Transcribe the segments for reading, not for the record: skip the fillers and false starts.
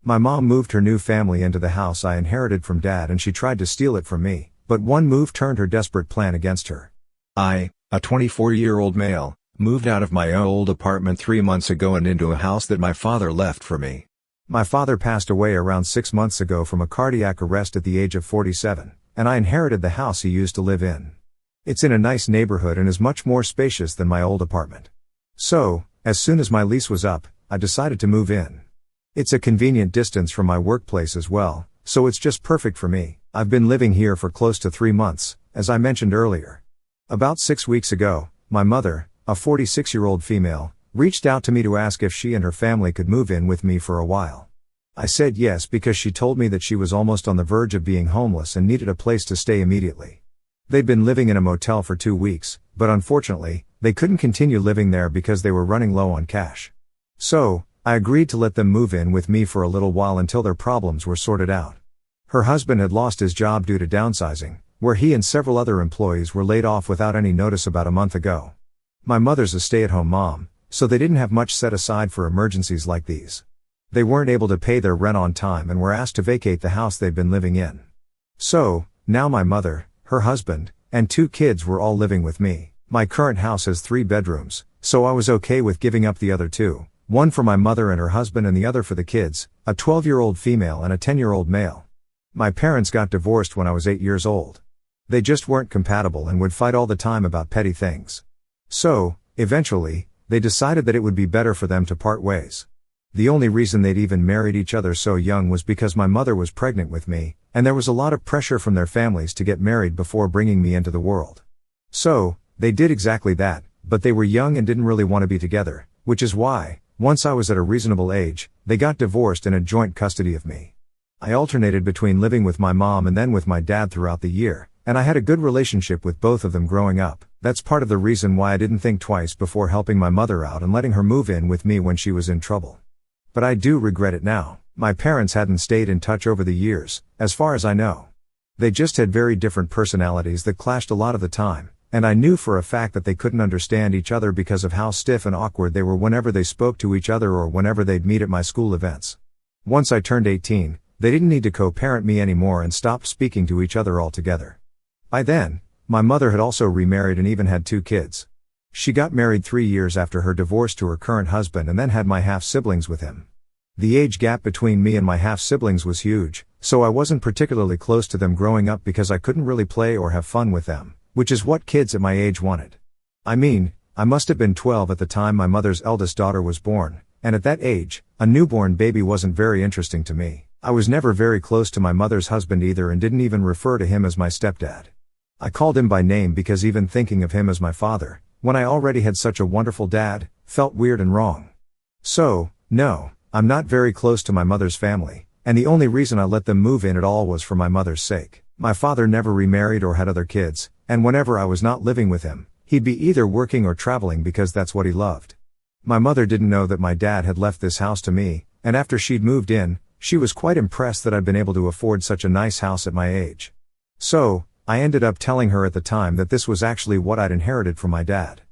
My mom moved her new family into the house I inherited from Dad and she tried to steal it from me, but one move turned her desperate plan against her. I, a 24-year-old male, moved out of my old apartment 3 months ago and into a house that my father left for me. My father passed away around 6 months ago from a cardiac arrest at the age of 47, and I inherited the house he used to live in. It's in a nice neighborhood and is much more spacious than my old apartment. So, as soon as my lease was up, I decided to move in. It's a convenient distance from my workplace as well, so it's just perfect for me. I've been living here for close to 3 months, as I mentioned earlier. About 6 weeks ago, my mother, a 46-year-old female, reached out to me to ask if she and her family could move in with me for a while. I said yes because she told me that she was almost on the verge of being homeless and needed a place to stay immediately. They'd been living in a motel for 2 weeks, but unfortunately, they couldn't continue living there because they were running low on cash. So, I agreed to let them move in with me for a little while until their problems were sorted out. Her husband had lost his job due to downsizing, where he and several other employees were laid off without any notice about a month ago. My mother's a stay-at-home mom, so they didn't have much set aside for emergencies like these. They weren't able to pay their rent on time and were asked to vacate the house they'd been living in. So, now my mother, her husband, and 2 kids were all living with me. My current house has 3 bedrooms, so I was okay with giving up the other 2. One for my mother and her husband and the other for the kids, a 12-year-old female and a 10-year-old male. My parents got divorced when I was 8 years old. They just weren't compatible and would fight all the time about petty things. So, eventually, they decided that it would be better for them to part ways. The only reason they'd even married each other so young was because my mother was pregnant with me, and there was a lot of pressure from their families to get married before bringing me into the world. So, they did exactly that, but they were young and didn't really want to be together, which is why, once I was at a reasonable age, they got divorced and had joint custody of me. I alternated between living with my mom and then with my dad throughout the year, and I had a good relationship with both of them growing up. That's part of the reason why I didn't think twice before helping my mother out and letting her move in with me when she was in trouble. But I do regret it now. My parents hadn't stayed in touch over the years, as far as I know. They just had very different personalities that clashed a lot of the time. And I knew for a fact that they couldn't understand each other because of how stiff and awkward they were whenever they spoke to each other or whenever they'd meet at my school events. Once I turned 18, they didn't need to co-parent me anymore and stopped speaking to each other altogether. By then, my mother had also remarried and even had 2 kids. She got married 3 years after her divorce to her current husband and then had my half-siblings with him. The age gap between me and my half-siblings was huge, so I wasn't particularly close to them growing up because I couldn't really play or have fun with them, which is what kids at my age wanted. I mean, I must have been 12 at the time my mother's eldest daughter was born, and at that age, a newborn baby wasn't very interesting to me. I was never very close to my mother's husband either and didn't even refer to him as my stepdad. I called him by name because even thinking of him as my father, when I already had such a wonderful dad, felt weird and wrong. So, no, I'm not very close to my mother's family, and the only reason I let them move in at all was for my mother's sake. My father never remarried or had other kids, and whenever I was not living with him, he'd be either working or traveling because that's what he loved. My mother didn't know that my dad had left this house to me, and after she'd moved in, she was quite impressed that I'd been able to afford such a nice house at my age. So, I ended up telling her at the time that this was actually what I'd inherited from my dad.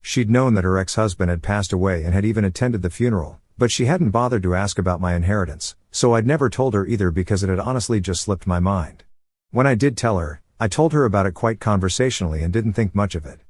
She'd known that her ex-husband had passed away and had even attended the funeral, but she hadn't bothered to ask about my inheritance, so I'd never told her either because it had honestly just slipped my mind. When I did tell her, I told her about it quite conversationally and didn't think much of it.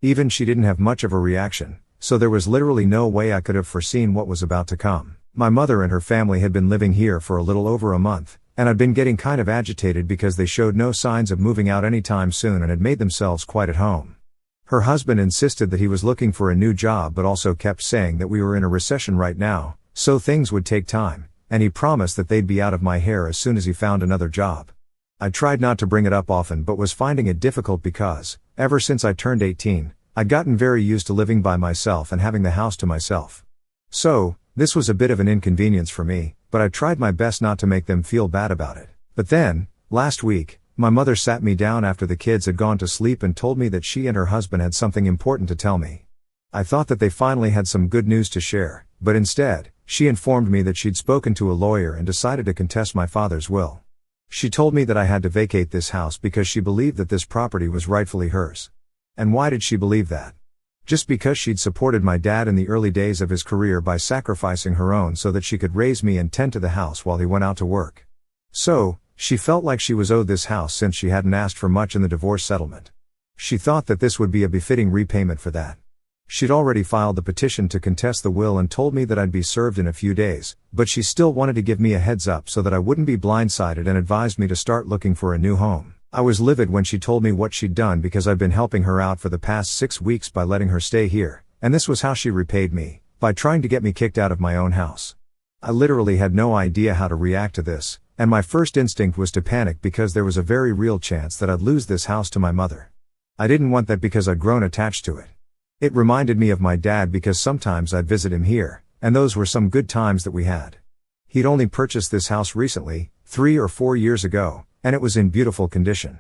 Even she didn't have much of a reaction, so there was literally no way I could have foreseen what was about to come. My mother and her family had been living here for a little over a month, and I'd been getting kind of agitated because they showed no signs of moving out anytime soon and had made themselves quite at home. Her husband insisted that he was looking for a new job but also kept saying that we were in a recession right now, so things would take time, and he promised that they'd be out of my hair as soon as he found another job. I tried not to bring it up often but was finding it difficult because, ever since I turned 18, I'd gotten very used to living by myself and having the house to myself. So, this was a bit of an inconvenience for me, but I tried my best not to make them feel bad about it. But then, last week, my mother sat me down after the kids had gone to sleep and told me that she and her husband had something important to tell me. I thought that they finally had some good news to share, but instead, she informed me that she'd spoken to a lawyer and decided to contest my father's will. She told me that I had to vacate this house because she believed that this property was rightfully hers. And why did she believe that? Just because she'd supported my dad in the early days of his career by sacrificing her own so that she could raise me and tend to the house while he went out to work. So, she felt like she was owed this house since she hadn't asked for much in the divorce settlement. She thought that this would be a befitting repayment for that. She'd already filed the petition to contest the will and told me that I'd be served in a few days, but she still wanted to give me a heads up so that I wouldn't be blindsided and advised me to start looking for a new home. I was livid when she told me what she'd done because I'd been helping her out for the past 6 weeks by letting her stay here, and this was how she repaid me, by trying to get me kicked out of my own house. I literally had no idea how to react to this, and my first instinct was to panic because there was a very real chance that I'd lose this house to my mother. I didn't want that because I'd grown attached to it. It reminded me of my dad because sometimes I'd visit him here, and those were some good times that we had. He'd only purchased this house recently, 3 or 4 years ago, and it was in beautiful condition.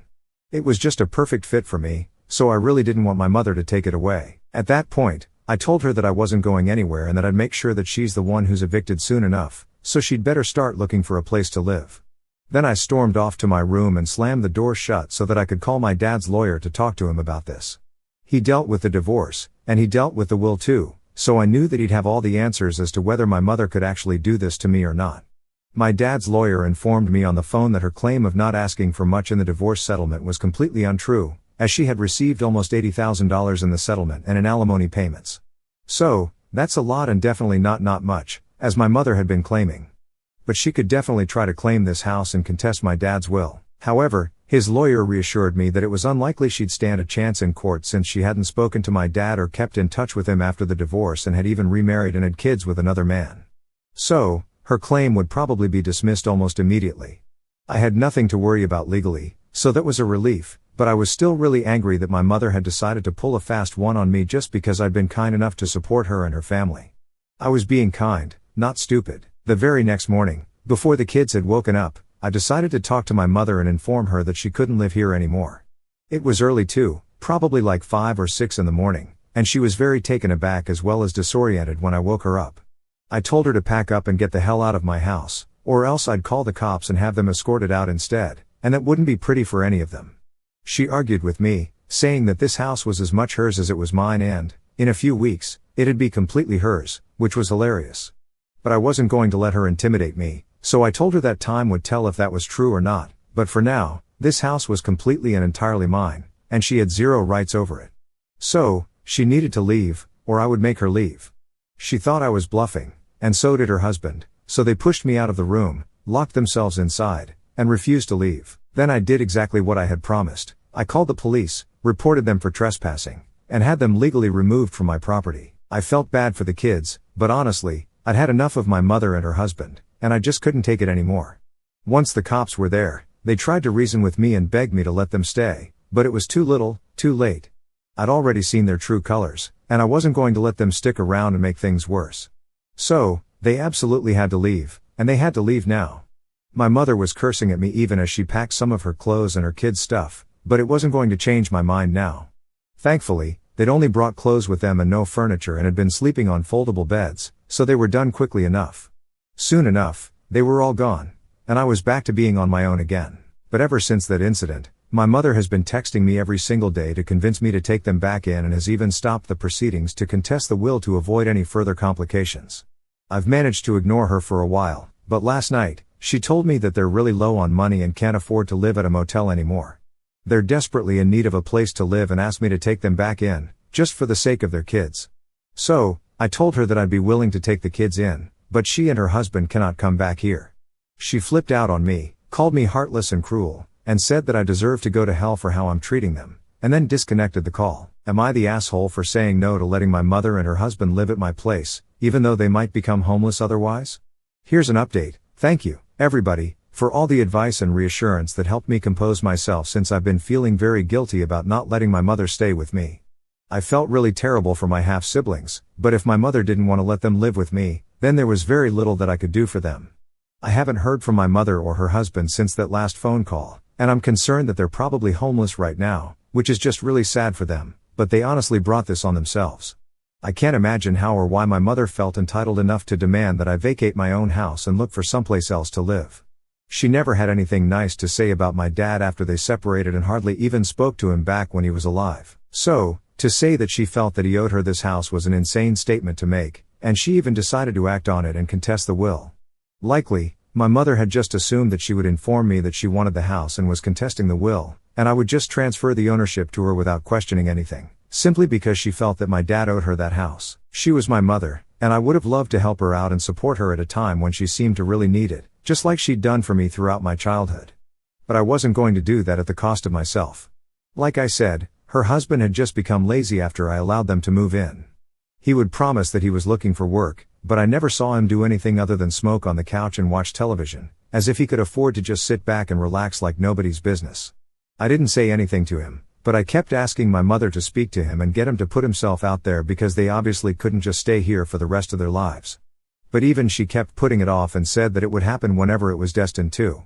It was just a perfect fit for me, so I really didn't want my mother to take it away. At that point, I told her that I wasn't going anywhere and that I'd make sure that she's the one who's evicted soon enough, so she'd better start looking for a place to live. Then I stormed off to my room and slammed the door shut so that I could call my dad's lawyer to talk to him about this. He dealt with the divorce, and he dealt with the will too, so I knew that he'd have all the answers as to whether my mother could actually do this to me or not. My dad's lawyer informed me on the phone that her claim of not asking for much in the divorce settlement was completely untrue, as she had received almost $80,000 in the settlement and in alimony payments. So, that's a lot and definitely not much, as my mother had been claiming. But she could definitely try to claim this house and contest my dad's will. However, his lawyer reassured me that it was unlikely she'd stand a chance in court since she hadn't spoken to my dad or kept in touch with him after the divorce and had even remarried and had kids with another man. So, her claim would probably be dismissed almost immediately. I had nothing to worry about legally, so that was a relief, but I was still really angry that my mother had decided to pull a fast one on me just because I'd been kind enough to support her and her family. I was being kind, not stupid. The very next morning, before the kids had woken up, I decided to talk to my mother and inform her that she couldn't live here anymore. It was early too, probably like 5 or 6 in the morning, and she was very taken aback as well as disoriented when I woke her up. I told her to pack up and get the hell out of my house, or else I'd call the cops and have them escorted out instead, and that wouldn't be pretty for any of them. She argued with me, saying that this house was as much hers as it was mine and, in a few weeks, it'd be completely hers, which was hilarious. But I wasn't going to let her intimidate me, so I told her that time would tell if that was true or not, but for now, this house was completely and entirely mine, and she had zero rights over it. So, she needed to leave, or I would make her leave. She thought I was bluffing, and so did her husband, so they pushed me out of the room, locked themselves inside, and refused to leave. Then I did exactly what I had promised. I called the police, reported them for trespassing, and had them legally removed from my property. I felt bad for the kids, but honestly, I'd had enough of my mother and her husband, and I just couldn't take it anymore. Once the cops were there, they tried to reason with me and begged me to let them stay, but it was too little, too late. I'd already seen their true colors, and I wasn't going to let them stick around and make things worse. So, they absolutely had to leave, and they had to leave now. My mother was cursing at me even as she packed some of her clothes and her kids' stuff, but it wasn't going to change my mind now. Thankfully, they'd only brought clothes with them and no furniture and had been sleeping on foldable beds, so they were done quickly enough. Soon enough, they were all gone, and I was back to being on my own again. But ever since that incident, my mother has been texting me every single day to convince me to take them back in and has even stopped the proceedings to contest the will to avoid any further complications. I've managed to ignore her for a while, but last night, she told me that they're really low on money and can't afford to live at a motel anymore. They're desperately in need of a place to live and asked me to take them back in, just for the sake of their kids. So, I told her that I'd be willing to take the kids in, but she and her husband cannot come back here. She flipped out on me, called me heartless and cruel, and said that I deserve to go to hell for how I'm treating them, and then disconnected the call. Am I the asshole for saying no to letting my mother and her husband live at my place, even though they might become homeless otherwise? Here's an update. Thank you, everybody, for all the advice and reassurance that helped me compose myself since I've been feeling very guilty about not letting my mother stay with me. I felt really terrible for my half-siblings, but if my mother didn't want to let them live with me, then there was very little that I could do for them. I haven't heard from my mother or her husband since that last phone call, and I'm concerned that they're probably homeless right now, which is just really sad for them, but they honestly brought this on themselves. I can't imagine how or why my mother felt entitled enough to demand that I vacate my own house and look for someplace else to live. She never had anything nice to say about my dad after they separated and hardly even spoke to him back when he was alive. So, To say that she felt that he owed her this house was an insane statement to make, and she even decided to act on it and contest the will. Likely, my mother had just assumed that she would inform me that she wanted the house and was contesting the will, and I would just transfer the ownership to her without questioning anything, simply because she felt that my dad owed her that house. She was my mother, and I would have loved to help her out and support her at a time when she seemed to really need it, just like she'd done for me throughout my childhood. But I wasn't going to do that at the cost of myself. Like I said, her husband had just become lazy after I allowed them to move in. He would promise that he was looking for work, but I never saw him do anything other than smoke on the couch and watch television, as if he could afford to just sit back and relax like nobody's business. I didn't say anything to him, but I kept asking my mother to speak to him and get him to put himself out there because they obviously couldn't just stay here for the rest of their lives. But even she kept putting it off and said that it would happen whenever it was destined to.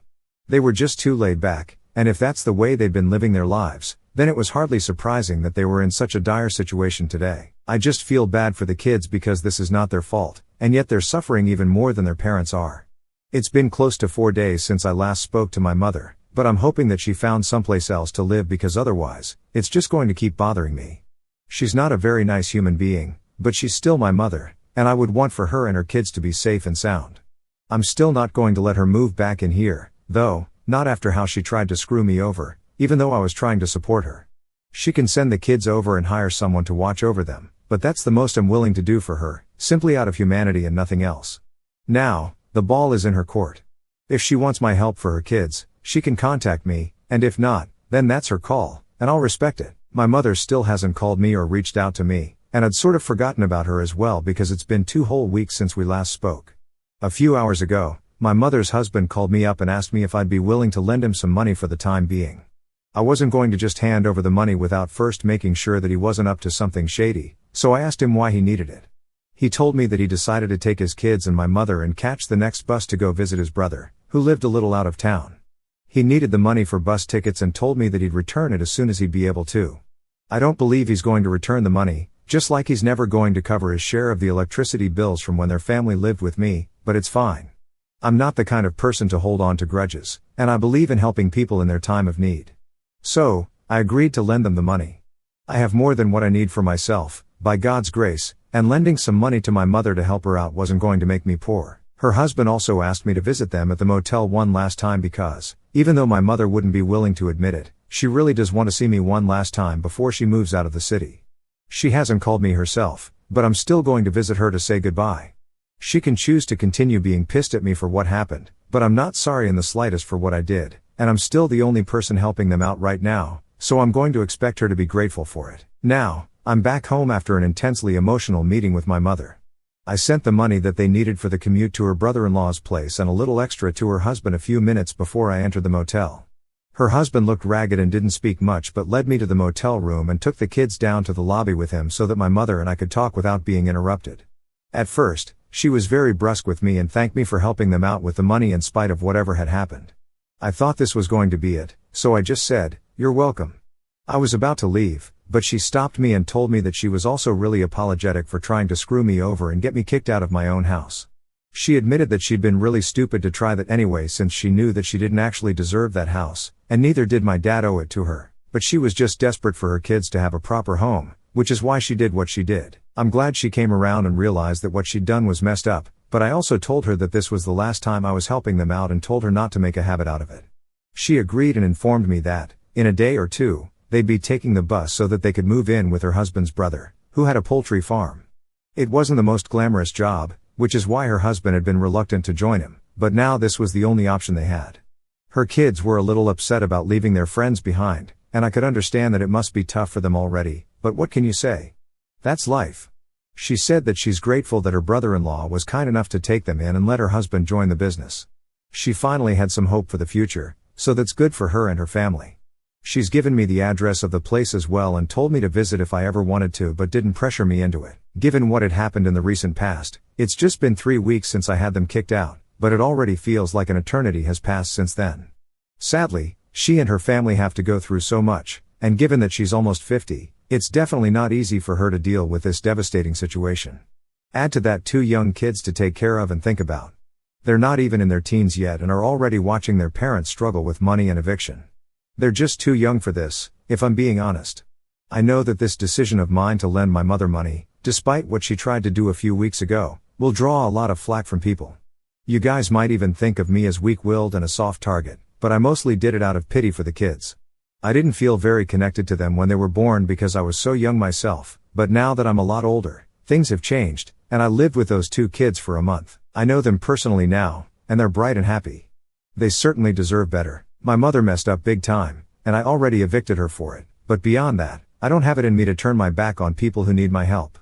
They were just too laid back, and if that's the way they'd been living their lives, then it was hardly surprising that they were in such a dire situation today. I just feel bad for the kids because this is not their fault, and yet they're suffering even more than their parents are. It's been close to 4 days since I last spoke to my mother, but I'm hoping that she found someplace else to live because otherwise, it's just going to keep bothering me. She's not a very nice human being, but she's still my mother, and I would want for her and her kids to be safe and sound. I'm still not going to let her move back in here, though, not after how she tried to screw me over, even though I was trying to support her. She can send the kids over and hire someone to watch over them, but that's the most I'm willing to do for her, simply out of humanity and nothing else. Now, the ball is in her court. If she wants my help for her kids, she can contact me, and if not, then that's her call, and I'll respect it. My mother still hasn't called me or reached out to me, and I'd sort of forgotten about her as well because it's been 2 whole weeks since we last spoke. A few hours ago, my mother's husband called me up and asked me if I'd be willing to lend him some money for the time being. I wasn't going to just hand over the money without first making sure that he wasn't up to something shady, so I asked him why he needed it. He told me that he decided to take his kids and my mother and catch the next bus to go visit his brother, who lived a little out of town. He needed the money for bus tickets and told me that he'd return it as soon as he'd be able to. I don't believe he's going to return the money, just like he's never going to cover his share of the electricity bills from when their family lived with me, but it's fine. I'm not the kind of person to hold on to grudges, and I believe in helping people in their time of need. So, I agreed to lend them the money. I have more than what I need for myself, by God's grace, and lending some money to my mother to help her out wasn't going to make me poor. Her husband also asked me to visit them at the motel one last time because, even though my mother wouldn't be willing to admit it, she really does want to see me one last time before she moves out of the city. She hasn't called me herself, but I'm still going to visit her to say goodbye. She can choose to continue being pissed at me for what happened, but I'm not sorry in the slightest for what I did, and I'm still the only person helping them out right now, so I'm going to expect her to be grateful for it. Now, I'm back home after an intensely emotional meeting with my mother. I sent the money that they needed for the commute to her brother-in-law's place and a little extra to her husband a few minutes before I entered the motel. Her husband looked ragged and didn't speak much but led me to the motel room and took the kids down to the lobby with him so that my mother and I could talk without being interrupted. At first, she was very brusque with me and thanked me for helping them out with the money in spite of whatever had happened. I thought this was going to be it, so I just said, "You're welcome." I was about to leave, but she stopped me and told me that she was also really apologetic for trying to screw me over and get me kicked out of my own house. She admitted that she'd been really stupid to try that anyway since she knew that she didn't actually deserve that house, and neither did my dad owe it to her, but she was just desperate for her kids to have a proper home, which is why she did what she did. I'm glad she came around and realized that what she'd done was messed up, but I also told her that this was the last time I was helping them out and told her not to make a habit out of it. She agreed and informed me that, in a day or two, they'd be taking the bus so that they could move in with her husband's brother, who had a poultry farm. It wasn't the most glamorous job, which is why her husband had been reluctant to join him, but now this was the only option they had. Her kids were a little upset about leaving their friends behind, and I could understand that it must be tough for them already, but what can you say? That's life. She said that she's grateful that her brother-in-law was kind enough to take them in and let her husband join the business. She finally had some hope for the future, so that's good for her and her family. She's given me the address of the place as well and told me to visit if I ever wanted to but didn't pressure me into it. Given what had happened in the recent past, it's just been 3 weeks since I had them kicked out, but it already feels like an eternity has passed since then. Sadly, she and her family have to go through so much, and given that she's almost 50, it's definitely not easy for her to deal with this devastating situation. Add to that 2 young kids to take care of and think about. They're not even in their teens yet and are already watching their parents struggle with money and eviction. They're just too young for this, if I'm being honest. I know that this decision of mine to lend my mother money, despite what she tried to do a few weeks ago, will draw a lot of flack from people. You guys might even think of me as weak-willed and a soft target, but I mostly did it out of pity for the kids. I didn't feel very connected to them when they were born because I was so young myself, but now that I'm a lot older, things have changed, and I lived with those 2 kids for a month. I know them personally now, and they're bright and happy. They certainly deserve better. My mother messed up big time, and I already evicted her for it, but beyond that, I don't have it in me to turn my back on people who need my help.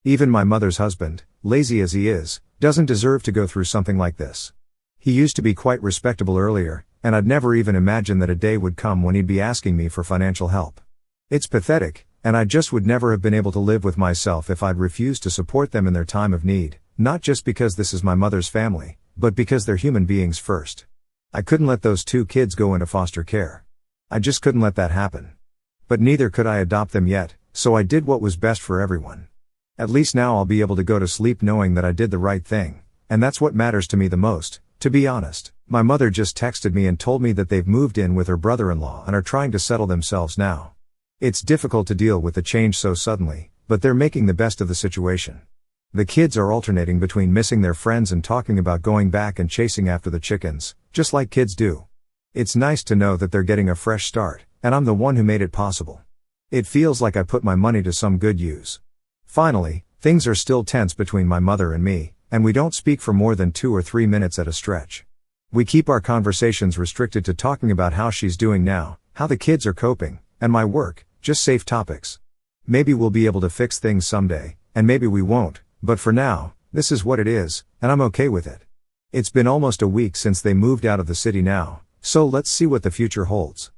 Even my mother's husband, lazy as he is, doesn't deserve to go through something like this. He used to be quite respectable earlier, and I'd never even imagined that a day would come when he'd be asking me for financial help. It's pathetic, and I just would never have been able to live with myself if I'd refused to support them in their time of need, not just because this is my mother's family, but because they're human beings first. I couldn't let those 2 kids go into foster care. I just couldn't let that happen. But neither could I adopt them yet, so I did what was best for everyone. At least now I'll be able to go to sleep knowing that I did the right thing, and that's what matters to me the most. To be honest, my mother just texted me and told me that they've moved in with her brother-in-law and are trying to settle themselves now. It's difficult to deal with the change so suddenly, but they're making the best of the situation. The kids are alternating between missing their friends and talking about going back and chasing after the chickens, just like kids do. It's nice to know that they're getting a fresh start, and I'm the one who made it possible. It feels like I put my money to some good use. Finally, things are still tense between my mother and me, and we don't speak for more than 2 or 3 minutes at a stretch. We keep our conversations restricted to talking about how she's doing now, how the kids are coping, and my work, just safe topics. Maybe we'll be able to fix things someday, and maybe we won't, but for now, this is what it is, and I'm okay with it. It's been almost a week since they moved out of the city now, so let's see what the future holds.